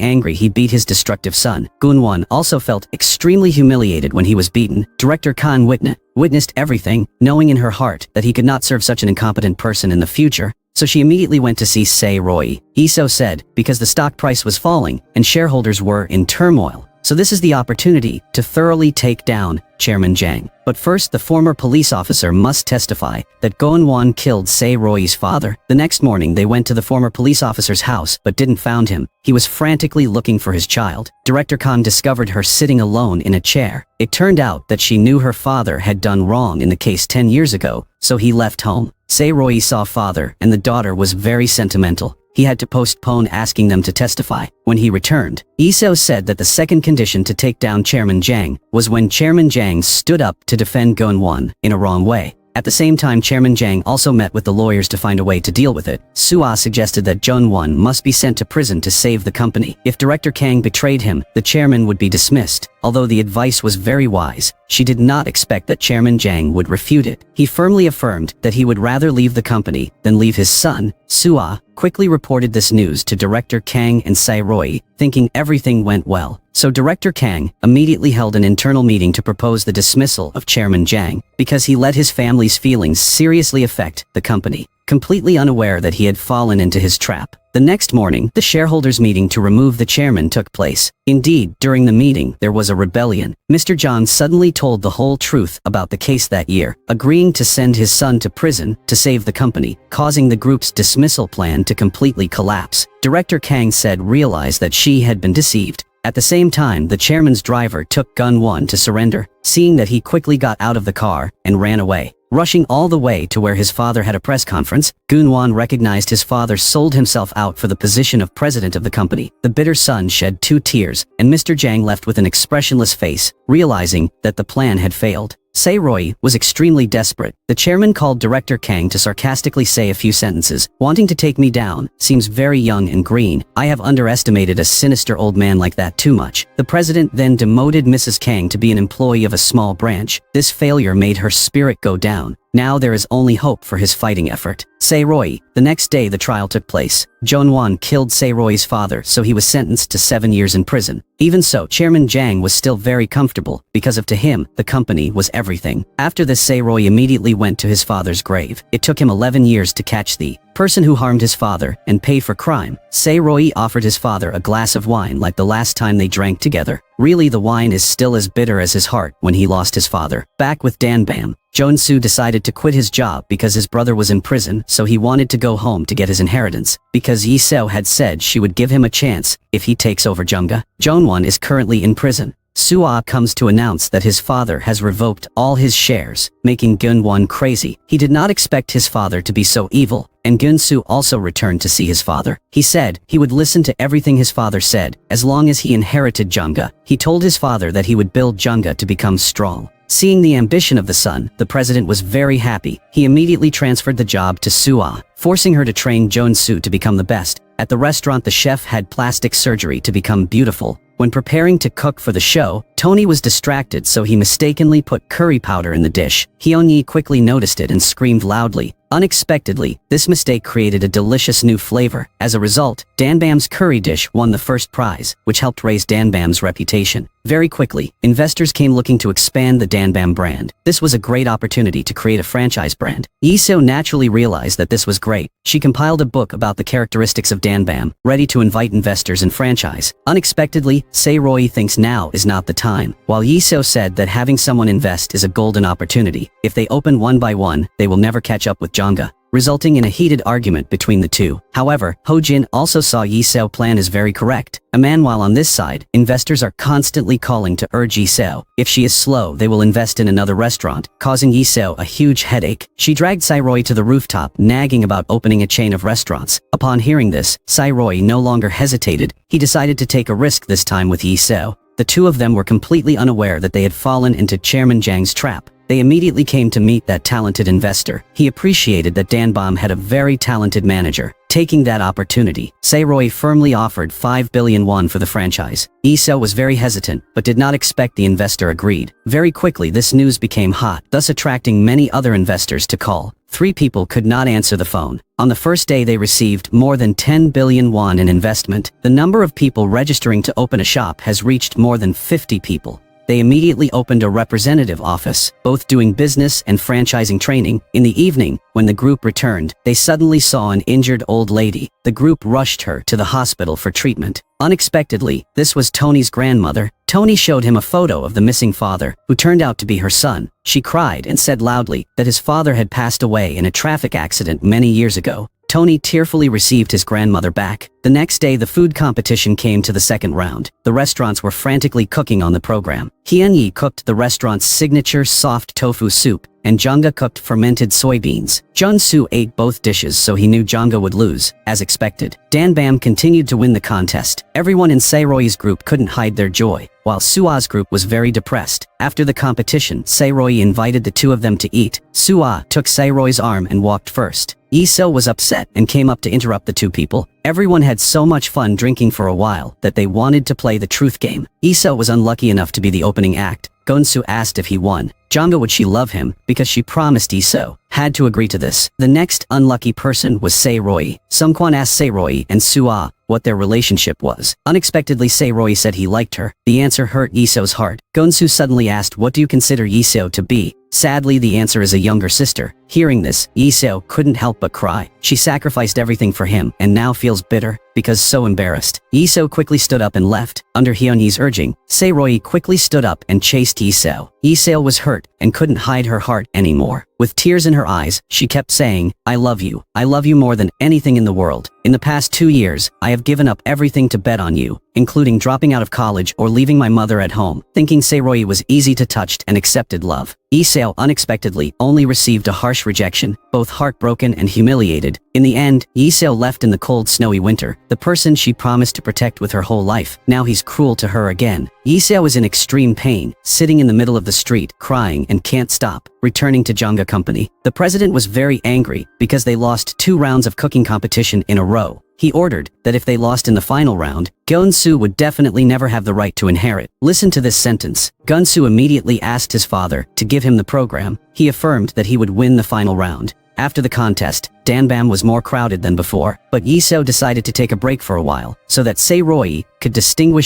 angry, he beat his destructive son. Gun-won also felt extremely humiliated when he was beaten. Director Kan witnessed everything, knowing in her heart that he could not serve such an incompetent person in the future, so she immediately went to see Sae-ro-yi. Yi-seo said, because the stock price was falling and shareholders were in turmoil. So this is the opportunity to thoroughly take down Chairman Jang. But first, the former police officer must testify that Gun-won killed Sae-ro-yi's father. The next morning, they went to the former police officer's house but didn't find him. He was frantically looking for his child. Director Kan discovered her sitting alone in a chair. It turned out that she knew her father had done wrong in the case 10 years ago, so he left home. Sae-ro-yi saw father and the daughter was very sentimental. He had to postpone asking them to testify. When he returned, Yi-seo said that the second condition to take down Chairman Jang was when Chairman Jang stood up to defend Gun-won in a wrong way. At the same time, Chairman Jang also met with the lawyers to find a way to deal with it. Soo-ah suggested that Gun-won must be sent to prison to save the company. If Director Kang betrayed him, the chairman would be dismissed. Although the advice was very wise, she did not expect that Chairman Jang would refute it. He firmly affirmed that he would rather leave the company than leave his son. Soo-ah quickly reported this news to Director Kang and Sae-ro-yi, thinking everything went well. So Director Kang immediately held an internal meeting to propose the dismissal of Chairman Jang because he let his family's feelings seriously affect the company, completely unaware that he had fallen into his trap. The next morning, the shareholders' meeting to remove the chairman took place. Indeed, during the meeting, there was a rebellion. Mr. Jang suddenly told the whole truth about the case that year, agreeing to send his son to prison to save the company, causing the group's dismissal plan to completely collapse. Director Kang said realized that she had been deceived. At the same time, the chairman's driver took Gun-won to surrender, seeing that he quickly got out of the car and ran away. Rushing all the way to where his father had a press conference, Gun-won recognized his father sold himself out for the position of president of the company. The bitter son shed 2 tears, and Mr. Jang left with an expressionless face, realizing that the plan had failed. Sae-ro-yi was extremely desperate. The chairman called Director Kang to sarcastically say a few sentences. Wanting to take me down, seems very young and green. I have underestimated a sinister old man like that too much. The president then demoted Mrs. Kang to be an employee of a small branch. This failure made her spirit go down. Now there is only hope for his fighting effort. Sae-ro-yi. The next day the trial took place. Gun-won killed Sae-ro-yi's father, so he was sentenced to 7 years in prison. Even so, Chairman Jang was still very comfortable, because to him, the company was everything. After this, Sae-ro-yi immediately went to his father's grave. It took him 11 years to catch the person who harmed his father and pay for crime. Sae-ro-yi offered his father a glass of wine like the last time they drank together. Really, the wine is still as bitter as his heart when he lost his father. Back with Danbam, Jong-soo decided to quit his job because his brother was in prison, so he wanted to go home to get his inheritance. Because Yi-seo had said she would give him a chance if he takes over Jungga. Jong-won is currently in prison. Soo-ah comes to announce that his father has revoked all his shares, making Gun-won crazy. He did not expect his father to be so evil, and Gun-soo also returned to see his father. He said he would listen to everything his father said, as long as he inherited Jungga. He told his father that he would build Jungga to become strong. Seeing the ambition of the son, the president was very happy. He immediately transferred the job to Soo-ah, forcing her to train Jong-soo to become the best. At the restaurant, the chef had plastic surgery to become beautiful. When preparing to cook for the show, Tony was distracted, so he mistakenly put curry powder in the dish. Hyun-yi quickly noticed it and screamed loudly. Unexpectedly, this mistake created a delicious new flavor. As a result, Danbam's curry dish won the first prize, which helped raise Danbam's reputation. Very quickly, investors came looking to expand the Danbam brand. This was a great opportunity to create a franchise brand. Yi-seo naturally realized that this was great. She compiled a book about the characteristics of Danbam, ready to invite investors and franchise. Unexpectedly, Sae-ro-yi thinks now is not the time. While Yi-seo said that having someone invest is a golden opportunity. If they open one by one, they will never catch up with Jungga, resulting in a heated argument between the two. However, Ho-jin also saw Yi-seo's plan is very correct. A man, while on this side, investors are constantly calling to urge Yi-seo. If she is slow, they will invest in another restaurant, causing Yi-seo a huge headache. She dragged Sae-ro-yi to the rooftop, nagging about opening a chain of restaurants. Upon hearing this, Sae-ro-yi no longer hesitated. He decided to take a risk this time with Yi-seo. The two of them were completely unaware that they had fallen into Chairman Jang's trap. They immediately came to meet that talented investor. He appreciated that Danbam had a very talented manager. Taking that opportunity, Sae-ro-yi firmly offered 5 billion won for the franchise. Yi-seo was very hesitant, but did not expect the investor agreed. Very quickly, this news became hot, thus attracting many other investors to call. 3 people could not answer the phone. On the first day they received more than 10 billion won in investment. The number of people registering to open a shop has reached more than 50 people. They immediately opened a representative office, both doing business and franchising training. In the evening, when the group returned, they suddenly saw an injured old lady. The group rushed her to the hospital for treatment. Unexpectedly, this was Tony's grandmother. Tony showed him a photo of the missing father, who turned out to be her son. She cried and said loudly that his father had passed away in a traffic accident many years ago. Tony tearfully received his grandmother back. The next day the food competition came to the second round. The restaurants were frantically cooking on the program. Yi-seo cooked the restaurant's signature soft tofu soup, and Jang cooked fermented soybeans. Jun-soo ate both dishes, so he knew Jang would lose. As expected, Danbam continued to win the contest. Everyone in Sae-ro-yi's group couldn't hide their joy, while Sua's group was very depressed. After the competition, Sae-ro-yi invited the two of them to eat. Sua took Sae-ro-yi's arm and walked first. Yi-seo was upset and came up to interrupt the two people. Everyone had so much fun drinking for a while that they wanted to play the truth game. Yi-seo was unlucky enough to be the opening act. Gonsu asked if he won. Jang would she love him because she promised Yi-seo had to agree to this. The next unlucky person was Sae-ro-yi. Sungkwan asked Sae-ro-yi and Sua what their relationship was. Unexpectedly, Sae-ro-yi said he liked her. The answer hurt Yi-seo's heart. Gonsu suddenly asked, what do you consider Yi-seo to be? Sadly, the answer is a younger sister. Hearing this, Yi-seo couldn't help but cry. She sacrificed everything for him and now feels bitter because so embarrassed. Yi-seo quickly stood up and left. Under Hyunhee's urging, Sae-ro-yi quickly stood up and chased Yi-seo. Yi-seo was hurt and couldn't hide her heart anymore. With tears in her eyes, she kept saying, I love you more than anything in the world. In the past 2 years, I have given up everything to bet on you, including dropping out of college or leaving my mother at home. Thinking Sae-ro-yi was easy to touch and accepted love, Yi-seo unexpectedly only received a harsh rejection, both heartbroken and humiliated. In the end, Yi-seo left in the cold snowy winter, the person she promised to protect with her whole life. Now he's cruel to her again. Yi-seo is in extreme pain, sitting in the middle of the street, crying and can't stop. Returning to Jang company, the president was very angry because they lost 2 rounds of cooking competition in a row. He ordered that if they lost in the final round, Gonsu would definitely never have the right to inherit. Listen to this sentence. Gonsu immediately asked his father to give him the program. He affirmed that he would win the final round. After the contest, Danbam was more crowded than before, but Yi-seo decided to take a break for a while, so that Sae-ro-yi could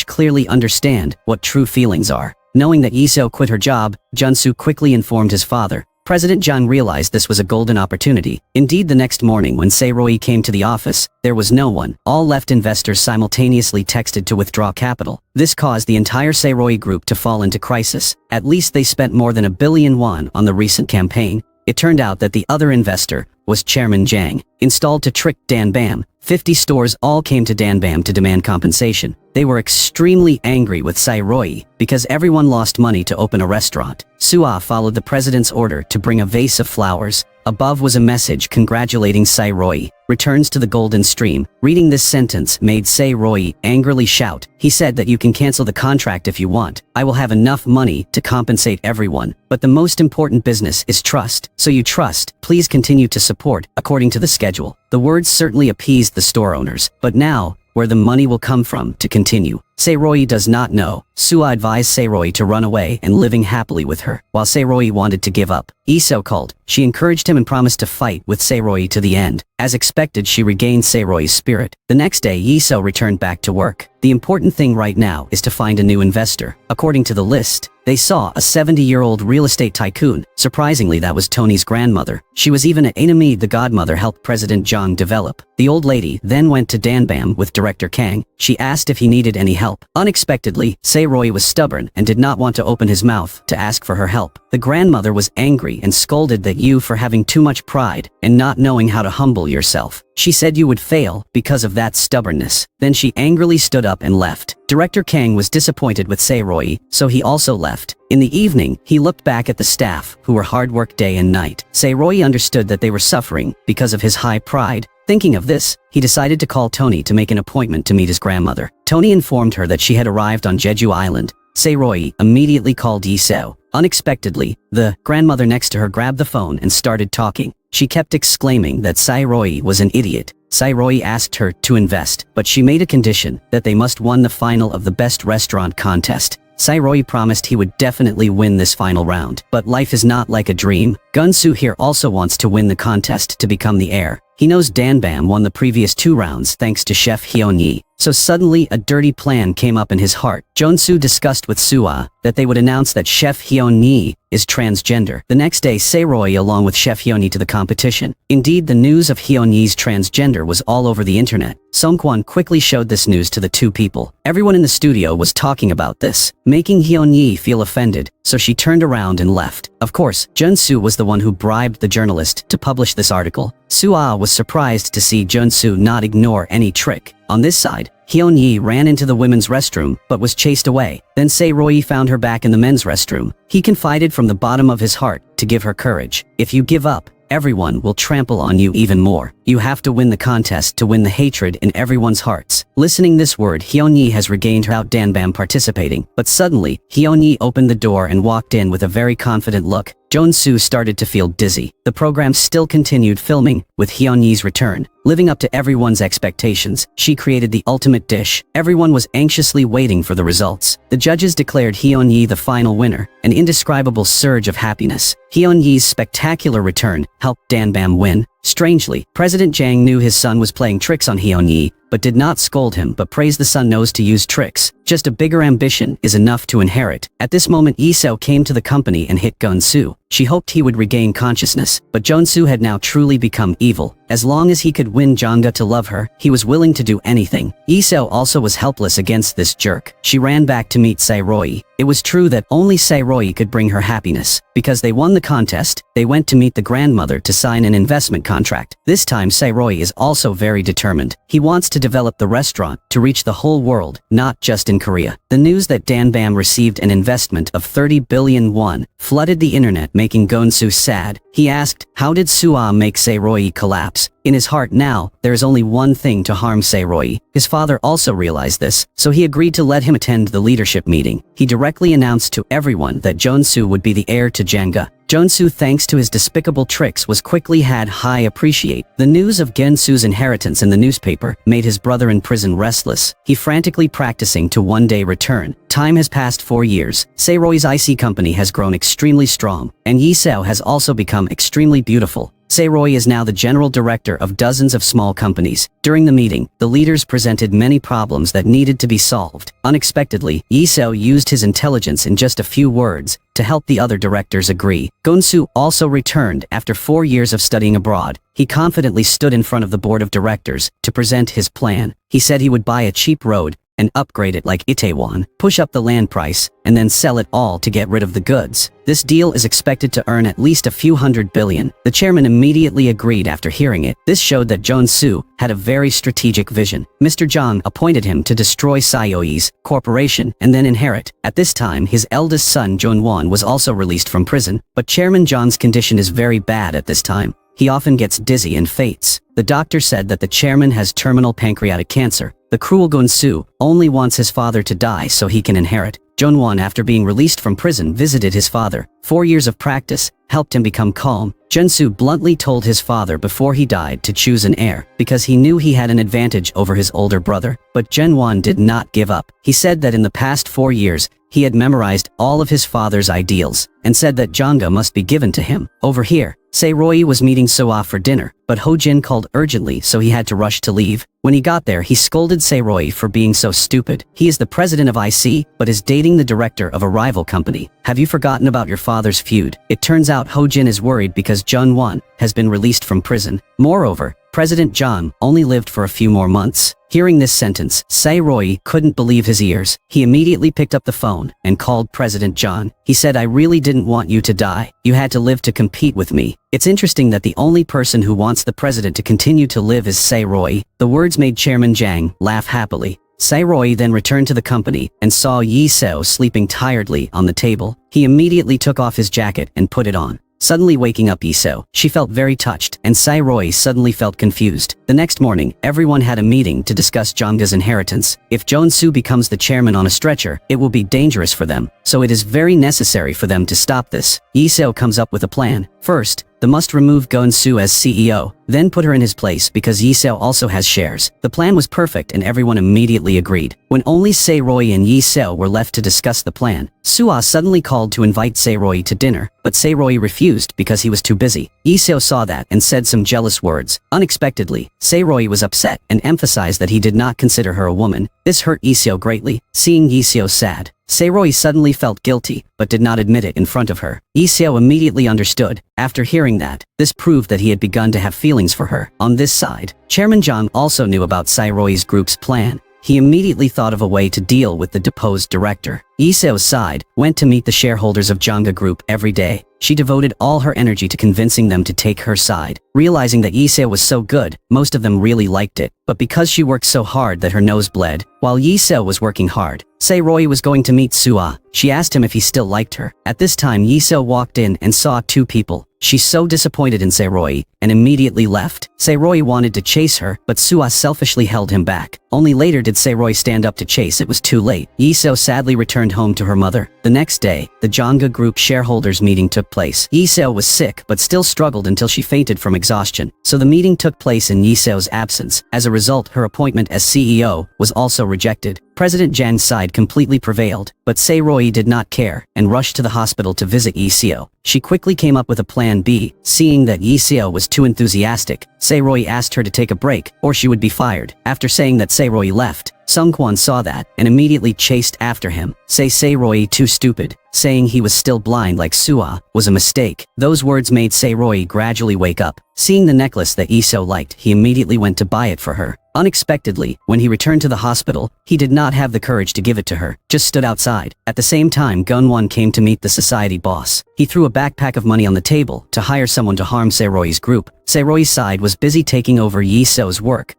clearly understand what true feelings are. Knowing that Yi-seo quit her job, Jun-soo quickly informed his father. President Jang realized this was a golden opportunity. Indeed, the next morning when Sae-ro-yi came to the office, there was no one. All left investors simultaneously texted to withdraw capital. This caused the entire Sae-ro-yi group to fall into crisis. At least they spent more than 1 billion won on the recent campaign. It turned out that the other investor was Chairman Jang. Installed to trick Danbam, 50 stores all came to Danbam to demand compensation. They were extremely angry with Sae-ro-yi because everyone lost money to open a restaurant. Sua followed the president's order to bring a vase of flowers. Above was a message congratulating Sae-ro-yi. Returns to the golden stream. Reading this sentence made Sae-ro-yi angrily shout. He said that you can cancel the contract if you want. I will have enough money to compensate everyone. But the most important business is trust. So you trust, please continue to support, according to the schedule. The words certainly appeased the store owners. But now, where the money will come from to continue, Sae-ro-yi does not know. Sua advised Sae-ro-yi to run away and living happily with her, while Sae-ro-yi wanted to give up. Yi-seo called. She encouraged him and promised to fight with Sae-ro-yi to the end. As expected, she regained Sae-ro-yi's spirit. The next day, Yi-seo returned back to work. The important thing right now is to find a new investor. According to the list, they saw a 70-year-old real estate tycoon. Surprisingly, that was Tony's grandmother. She was even an enemy the godmother helped President Jang develop. The old lady then went to Danbam with director Kang. She asked if he needed any help. Unexpectedly, Sae-ro-yi was stubborn and did not want to open his mouth to ask for her help. The grandmother was angry and scolded at you for having too much pride and not knowing how to humble yourself. She said you would fail because of that stubbornness. Then she angrily stood up and left. Director Kang was disappointed with Sae-ro-yi, so he also left. In the evening, he looked back at the staff, who were hard work day and night. Sae-ro-yi understood that they were suffering because of his high pride. Thinking of this, he decided to call Tony to make an appointment to meet his grandmother. Tony informed her that she had arrived on Jeju Island. Sae-ro-yi immediately called Yi-seo. Unexpectedly, the grandmother next to her grabbed the phone and started talking. She kept exclaiming that Sae-ro-yi was an idiot. Sae-ro-yi asked her to invest, but she made a condition that they must win the final of the best restaurant contest. Sae-ro-yi promised he would definitely win this final round. But life is not like a dream. Gun-soo here also wants to win the contest to become the heir. He knows Danbam won the previous 2 rounds thanks to Chef Hyun-yi. So suddenly a dirty plan came up in his heart. Jong-soo discussed with Soo-ah that they would announce that Chef Hyun-yi is transgender. The next day Sae-ro-yi along with Chef Hyun-yi to the competition. Indeed, the news of Hyun-yi's transgender was all over the internet. Sung-kwon quickly showed this news to the 2 people. Everyone in the studio was talking about this, making Hyun-yi feel offended, so she turned around and left. Of course, Jun-soo was the one who bribed the journalist to publish this article. Soo-ah was surprised to see Jun-soo not ignore any trick. On this side, Hyun-yi ran into the women's restroom but was chased away. Then Sae-ro-yi found her back in the men's restroom. He confided from the bottom of his heart to give her courage. If you give up, everyone will trample on you even more. You have to win the contest to win the hatred in everyone's hearts. Listening this word, Hyun-yi has regained her out Danbam participating. But suddenly, Hyun-yi opened the door and walked in with a very confident look. Jong-soo started to feel dizzy. The program still continued filming, with Hyun-yi's return. Living up to everyone's expectations, she created the ultimate dish. Everyone was anxiously waiting for the results. The judges declared Hyun-yi the final winner, an indescribable surge of happiness. Hyun-yi's spectacular return helped Danbam win. Strangely, President Jang knew his son was playing tricks on Hyun-yi, but did not scold him but praised the son knows to use tricks. Just a bigger ambition is enough to inherit. At this moment Yi-seo came to the company and hit Gun-soo. She hoped he would regain consciousness, but Jong-soo had now truly become evil. As long as he could win Jang-ga to love her, he was willing to do anything. Yi-seo also was helpless against this jerk. She ran back to meet Sae-ro-yi. It was true that only Sae-ro-yi could bring her happiness. Because they won the contest, they went to meet the grandmother to sign an investment contract. This time Sae-ro-yi is also very determined. He wants to develop the restaurant to reach the whole world, not just in Korea. The news that Danbam received an investment of 30 billion won flooded the internet, making Gun-soo sad. He asked, how did Soo-ah make Sae-ro-yi collapse? In his heart now, there is only one thing to harm Sae-ro-yi. His father also realized this, so he agreed to let him attend the leadership meeting. He directly announced to everyone that Jong-soo would be the heir to Jang-ga. Jong-soo, thanks to his despicable tricks, was quickly had high appreciate. The news of Gen-soo's inheritance in the newspaper made his brother in prison restless. He frantically practicing to one day return. Time has passed 4 years. Sae-ro-yi's IC company has grown extremely strong, and Yi-seo has also become extremely beautiful. Sae-ro-yi is now the general director of dozens of small companies. During the meeting, the leaders presented many problems that needed to be solved. Unexpectedly, Yi-seo used his intelligence in just a few words to help the other directors agree. Gun-soo also returned after 4 years of studying abroad. He confidently stood in front of the board of directors to present his plan. He said he would buy a cheap road and upgrade it like Itaewon, push up the land price, and then sell it all to get rid of the goods. This deal is expected to earn at least a few $100 billion. The chairman immediately agreed after hearing it. This showed that Jong-soo had a very strategic vision. Mr. Jang appointed him to destroy Sae-ro-yi's corporation and then inherit. At this time, his eldest son Jong-won was also released from prison, but Chairman Jang's condition is very bad at this time. He often gets dizzy and faints. The doctor said that the chairman has terminal pancreatic cancer. The cruel Gun-soo only wants his father to die so he can inherit. Jong-won, after being released from prison, visited his father. 4 years of practice helped him become calm. Jong-soo bluntly told his father before he died to choose an heir, because he knew he had an advantage over his older brother. But Jong-won did not give up. He said that in the past 4 years, he had memorized all of his father's ideals, and said that Jang-ga must be given to him. Over here, Sae-ro-yi was meeting Soo-ah for dinner, but Ho-jin called urgently so he had to rush to leave. When he got there, he scolded Sae-ro-yi for being so stupid. He is the president of IC, but is dating the director of a rival company. Have you forgotten about your father's feud? It turns out Ho-jin is worried because Jung-won has been released from prison. Moreover, President Jang only lived for a few more months. Hearing this sentence, Sae-ro-yi couldn't believe his ears. He immediately picked up the phone and called President Jang. He said, I really didn't want you to die. You had to live to compete with me. It's interesting that the only person who wants the president to continue to live is Sae-ro-yi. The words made Chairman Jang laugh happily. Sae-ro-yi then returned to the company and saw Yi-seo sleeping tiredly on the table. He immediately took off his jacket and put it on. Suddenly waking up Yi-seo, she felt very touched, and Sae-ro-yi suddenly felt confused. The next morning, everyone had a meeting to discuss Jang-ga's inheritance. If Jong-soo becomes the chairman on a stretcher, it will be dangerous for them, so it is very necessary for them to stop this. Yi-seo comes up with a plan. First, They must remove Gun-soo as CEO, then put her in his place because Yi-seo also has shares. The plan was perfect and everyone immediately agreed. When only Sae-ro-yi and Yi-seo were left to discuss the plan, Soo-ah suddenly called to invite Sae-ro-yi to dinner, but Sae-ro-yi refused because he was too busy. Yi-seo saw that and said some jealous words. Unexpectedly, Sae-ro-yi was upset and emphasized that he did not consider her a woman. This hurt Yi-seo greatly. Seeing Yi-seo sad, Sae-ro-yi suddenly felt guilty, but did not admit it in front of her. Yi-seo immediately understood. After hearing that, this proved that he had begun to have feelings for her. On this side, Chairman Jang also knew about Sae-ro-yi's group's plan. He immediately thought of a way to deal with the deposed director. Yi-seo's side went to meet the shareholders of Janga Group every day. She devoted all her energy to convincing them to take her side. Realizing that Yi-seo was so good, most of them really liked it. But because she worked so hard that her nose bled, while Yi-seo was working hard, Sae-ro-yi was going to meet Soo-ah. She asked him if he still liked her. At this time Yi-seo walked in and saw two people. She's so disappointed in Sae-ro-yi and immediately left. Sae-ro-yi wanted to chase her, but Soo-ah selfishly held him back. Only later did Sae-ro-yi stand up to chase. It was too late. Yi-seo sadly returned home to her mother. The next day, the Janga Group shareholders meeting took place. Yi-seo was sick but still struggled until she fainted from exhaustion. So the meeting took place in Yi-seo's absence. As a result, her appointment as CEO was also rejected. President Jang's side completely prevailed, but Sae-ro-yi did not care and rushed to the hospital to visit Yi-seo. She quickly came up with a plan B. Seeing that Yi-seo was too enthusiastic, Sae-ro-yi asked her to take a break or she would be fired. After saying that, Sae-ro-yi left. Sung-kwon saw that and immediately chased after him. Sae-ro-yi too stupid. Saying he was still blind like Soo-ah was a mistake. Those words made Sae-ro-yi gradually wake up. Seeing the necklace that Yi-seo liked, he immediately went to buy it for her. Unexpectedly, when he returned to the hospital, he did not have the courage to give it to her, just stood outside. At the same time, Gun-won came to meet the society boss. He threw a backpack of money on the table to hire someone to harm Sae-ro-yi's group. Sae-ro-yi's side was busy taking over Yi-seo's work.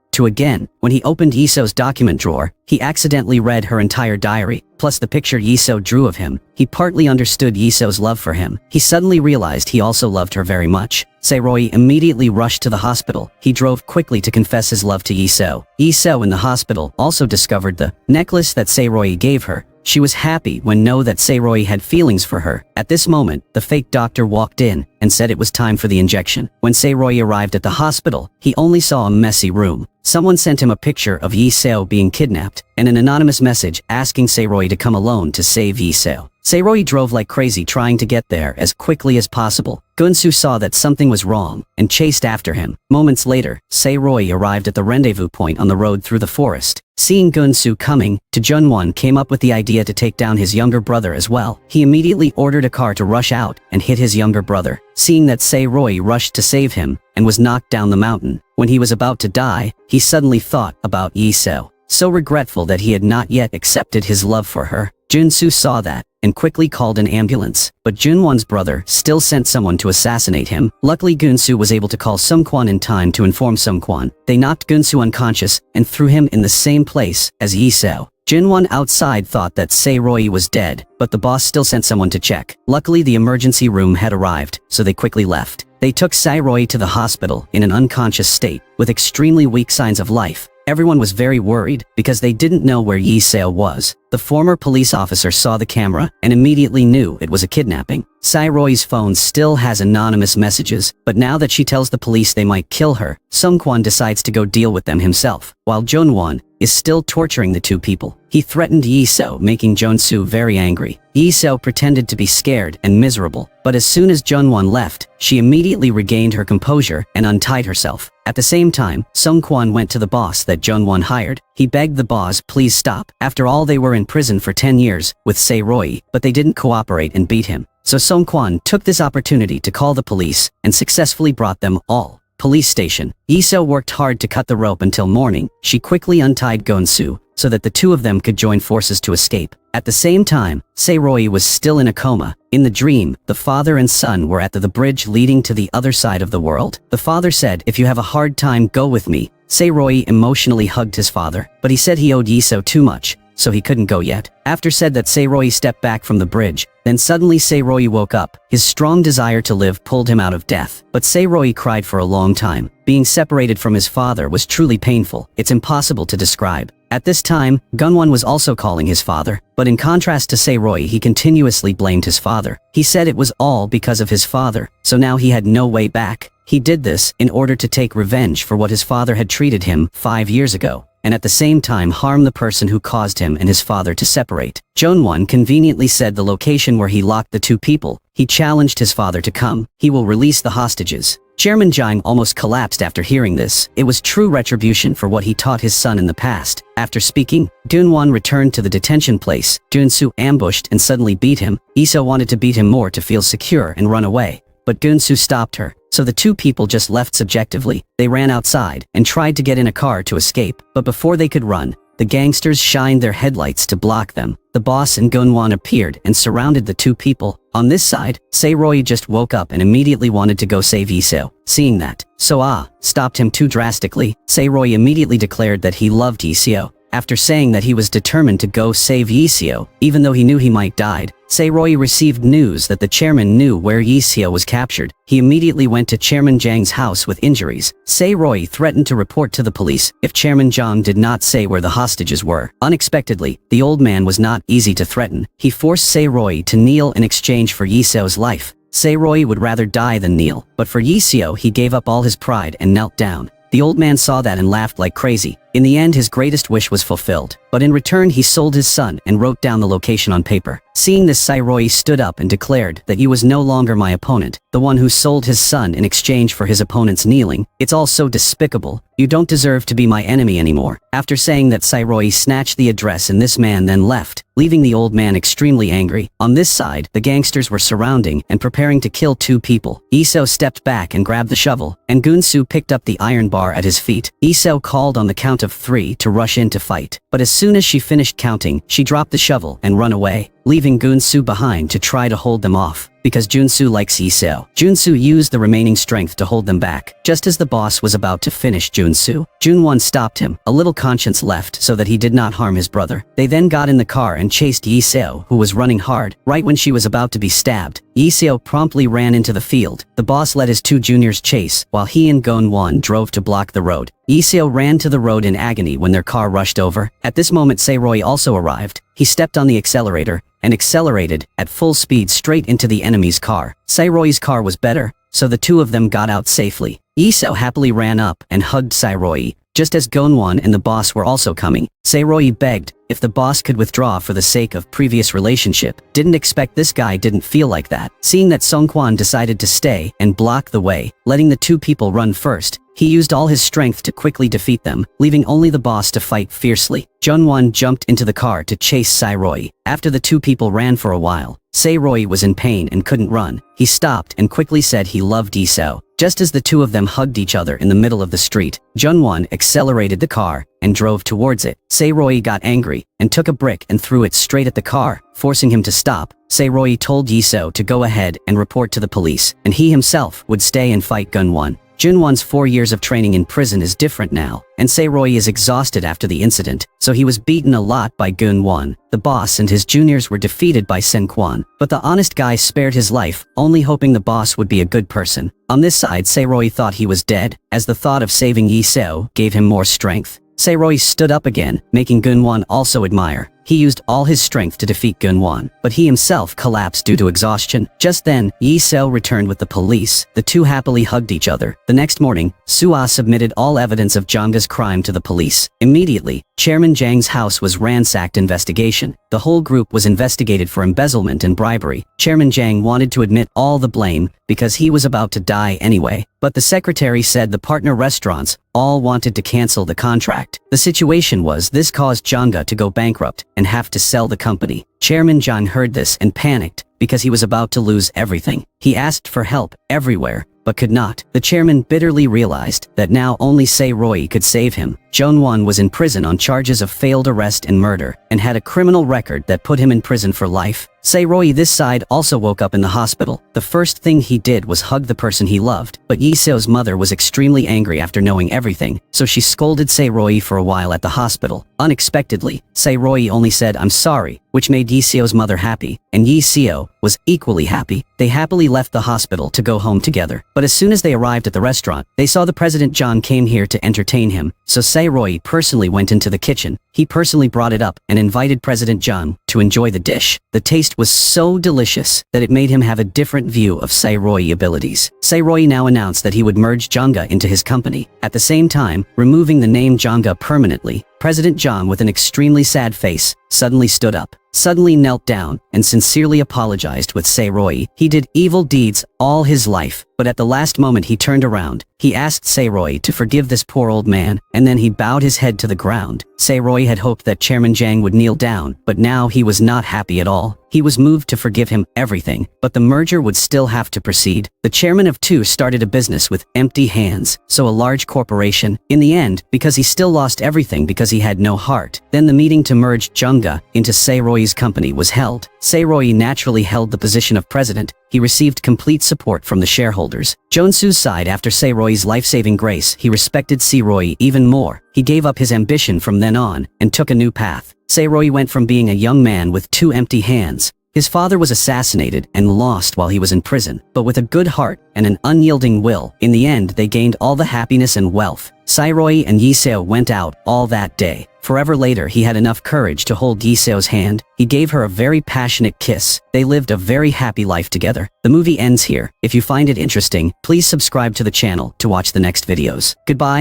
When he opened Yi-seo's document drawer, he accidentally read her entire diary, plus the picture Yi-seo drew of him. He partly understood Yi-seo's love for him. He suddenly realized he also loved her very much. Sae-ro-yi immediately rushed to the hospital. He drove quickly to confess his love to Yi-seo. Yi-seo in the hospital also discovered the necklace that Sae-ro-yi gave her. She was happy when know that Sae-ro-yi had feelings for her. At this moment, the fake doctor walked in and said it was time for the injection. When Sae-ro-yi arrived at the hospital, he only saw a messy room. Someone sent him a picture of Yi-seo being kidnapped and an anonymous message asking Sae-ro-yi to come alone to save Yi-seo. Sae-ro-yi drove like crazy trying to get there as quickly as possible. Gun-soo saw that something was wrong and chased after him. Moments later, Sae-ro-yi arrived at the rendezvous point on the road through the forest. Seeing Gun-soo coming, Jun-won came up with the idea to take down his younger brother as well. He immediately ordered a car to rush out and hit his younger brother. Seeing that Sae-ro-yi rushed to save him and was knocked down the mountain. When he was about to die, he suddenly thought about Yi-seo. So regretful that he had not yet accepted his love for her. Jun-soo saw that and quickly called an ambulance, but Jun-won's brother still sent someone to assassinate him. Luckily, Gun-soo was able to call Sung-kwon in time to inform Sung-kwon. They knocked Gun-soo unconscious and threw him in the same place as Yi-seo. Jun-won outside thought that Sae-ro-yi was dead, but the boss still sent someone to check. Luckily, the emergency room had arrived, so they quickly left. They took Sae-ro-yi to the hospital in an unconscious state, with extremely weak signs of life. Everyone was very worried because they didn't know where Yi-seo was. The former police officer saw the camera and immediately knew it was a kidnapping. Sae-ro-yi's phone still has anonymous messages, but now that she tells the police they might kill her, Sung-kwon decides to go deal with them himself, while Jun-won is still torturing the two people. He threatened Yi-seo, making Jun-soo very angry. Yi-seo pretended to be scared and miserable, but as soon as Jun-won left, she immediately regained her composure and untied herself. At the same time, Sung-kwon went to the boss that Jun-won hired. He begged the boss please stop. After all, they were in prison for 10 years with Sae-ro-yi, but they didn't cooperate and beat him. So Sung-kwon took this opportunity to call the police and successfully brought them all. Police station. Yi-seo worked hard to cut the rope until morning. She quickly untied Gun-soo so that the two of them could join forces to escape. At the same time, Sae-ro-yi was still in a coma. In the dream, the father and son were at the bridge leading to the other side of the world. The father said, "If you have a hard time, go with me." Sae-ro-yi emotionally hugged his father, but he said he owed Yi-seo too much, so he couldn't go yet. After said that, Sae-ro-yi stepped back from the bridge. Then suddenly Sae-ro-yi woke up. His strong desire to live pulled him out of death. But Sae-ro-yi cried for a long time. Being separated from his father was truly painful. It's impossible to describe. At this time, Gunwon was also calling his father, but in contrast to Sae-ro-yi, he continuously blamed his father. He said it was all because of his father, so now he had no way back. He did this in order to take revenge for what his father had treated him 5 years ago, and at the same time harm the person who caused him and his father to separate. Jongwon conveniently said the location where he locked the two people. He challenged his father to come. He will release the hostages. Chairman Jang almost collapsed after hearing this. It was true retribution for what he taught his son in the past. After speaking, Dunwon returned to the detention place. Gunsu ambushed and suddenly beat him. Yi-seo wanted to beat him more to feel secure and run away, but Gunsu stopped her. So the two people just left subjectively. They ran outside and tried to get in a car to escape, but before they could run, the gangsters shined their headlights to block them. The boss and Gunwon appeared and surrounded the two people. On this side, Sae-ro-yi just woke up and immediately wanted to go save Yi-seo. Seeing that, stopped him too drastically. Sae-ro-yi immediately declared that he loved Yi-seo. After saying that he was determined to go save Yi-seo, even though he knew he might die, Sae-ro-yi received news that the chairman knew where Yi-seo was captured. He immediately went to Chairman Jang's house with injuries. Sae-ro-yi threatened to report to the police if Chairman Jang did not say where the hostages were. Unexpectedly, the old man was not easy to threaten. He forced Sae-ro-yi to kneel in exchange for Yi-seo's life. Sae-ro-yi would rather die than kneel, but for Yi-seo he gave up all his pride and knelt down. The old man saw that and laughed like crazy. In the end, his greatest wish was fulfilled, but in return he sold his son and wrote down the location on paper. Seeing this, Sae-ro-yi stood up and declared that he was no longer my opponent, the one who sold his son in exchange for his opponent's kneeling. It's all so despicable. You don't deserve to be my enemy anymore. After saying that, Sae-ro-yi snatched the address and this man then left, leaving the old man extremely angry. On this side, the gangsters were surrounding and preparing to kill two people. Yi-seo stepped back and grabbed the shovel, and Gunsu picked up the iron bar at his feet. Yi-seo called on the count of 3 to rush in to fight, but as soon as she finished counting, she dropped the shovel and run away, leaving Gunsu behind to try to hold them off. Because Junsu likes Yi-seo, Junsu used the remaining strength to hold them back. Just as the boss was about to finish Junsu, Junwon stopped him, a little conscience left so that he did not harm his brother. They then got in the car and chased Yi-seo, who was running hard. Right when she was about to be stabbed, Yi-seo promptly ran into the field. The boss let his two juniors chase, while he and Gunwon drove to block the road. Yi-seo ran to the road in agony when their car rushed over. At this moment, Sae-ro-yi also arrived. He stepped on the accelerator and accelerated at full speed straight into the enemy's car. Sae-ro-yi's car was better, so the two of them got out safely. Yi-seo happily ran up and hugged Sae-ro-yi. Just as Gunwon and the boss were also coming, Sae-ro-yi begged if the boss could withdraw for the sake of previous relationship. Didn't expect this guy didn't feel like that. Seeing that Songkwan decided to stay and block the way, letting the two people run first, he used all his strength to quickly defeat them, leaving only the boss to fight fiercely. Jungwon jumped into the car to chase Sae-ro-yi. After the two people ran for a while, Sae-ro-yi was in pain and couldn't run. He stopped and quickly said he loved Yi-seo. Just as the two of them hugged each other in the middle of the street, Jungwon accelerated the car and drove towards it. Sae-ro-yi got angry and took a brick and threw it straight at the car, forcing him to stop. Sae-ro-yi told Yi-seo to go ahead and report to the police, and he himself would stay and fight Gunwon. Junwon's 4 years of training in prison is different now, and Sae-ro-yi is exhausted after the incident, so he was beaten a lot by Gunwon. The boss and his juniors were defeated by Senkwan, but the honest guy spared his life, only hoping the boss would be a good person. On this side, Sae-ro-yi thought he was dead, as the thought of saving Yi-seo gave him more strength. Sae-ro-yi stood up again, making Gunwon also admire. He used all his strength to defeat Gunwon, but he himself collapsed due to exhaustion. Just then, Yi-seo returned with the police. The two happily hugged each other. The next morning, Sua submitted all evidence of Jang's crime to the police. Immediately, Chairman Jang's house was ransacked. Investigation. The whole group was investigated for embezzlement and bribery. Chairman Jang wanted to admit all the blame because he was about to die anyway, but the secretary said the partner restaurants all wanted to cancel the contract. The situation was this caused Janga to go bankrupt and have to sell the company. Chairman Jang heard this and panicked because he was about to lose everything. He asked for help everywhere, but could not. The chairman bitterly realized that now only Sae-ro-yi could save him. Jungwon was in prison on charges of failed arrest and murder, and had a criminal record that put him in prison for life. Sae-ro-yi this side also woke up in the hospital. The first thing he did was hug the person he loved, but Yi-seo's mother was extremely angry after knowing everything, so she scolded Sae-ro-yi for a while at the hospital. Unexpectedly, Sae-ro-yi only said "I'm sorry," which made Yi-seo's mother happy, and Yi-seo was equally happy. They happily left the hospital to go home together, but as soon as they arrived at the restaurant, they saw the President John came here to entertain him, so Sae-ro-yi personally went into the kitchen. He personally brought it up and invited President Jang to enjoy the dish. The taste was so delicious that it made him have a different view of Sae-ro-yi abilities. Sae-ro-yi now announced that he would merge Janga into his company. At the same time, removing the name Janga permanently, President Jang, with an extremely sad face, suddenly stood up, suddenly knelt down, and sincerely apologized with Sae-ro-yi. He did evil deeds all his life, but at the last moment he turned around. He asked Sae-ro-yi to forgive this poor old man, and then he bowed his head to the ground. Sae-ro-yi had hoped that Chairman Jang would kneel down, but now he was not happy at all. He was moved to forgive him everything, but the merger would still have to proceed. The chairman of two started a business with empty hands, so a large corporation, in the end, because he still lost everything because he had no heart. Then the meeting to merge Janga into Sae-ro-yi's company was held. Sae-ro-yi naturally held the position of president. He received complete support from the shareholders. Jonsu's side, after Sae-ro-yi's life-saving grace, he respected Sae-ro-yi even more. He gave up his ambition from then on and took a new path. Sae-ro-yi went from being a young man with two empty hands. His father was assassinated and lost while he was in prison, but with a good heart and an unyielding will, in the end they gained all the happiness and wealth. Sae-ro-yi and Yi-seo went out all that day. Forever later, he had enough courage to hold Yi-seo's hand. He gave her a very passionate kiss. They lived a very happy life together. The movie ends here. If you find it interesting, please subscribe to the channel to watch the next videos. Goodbye.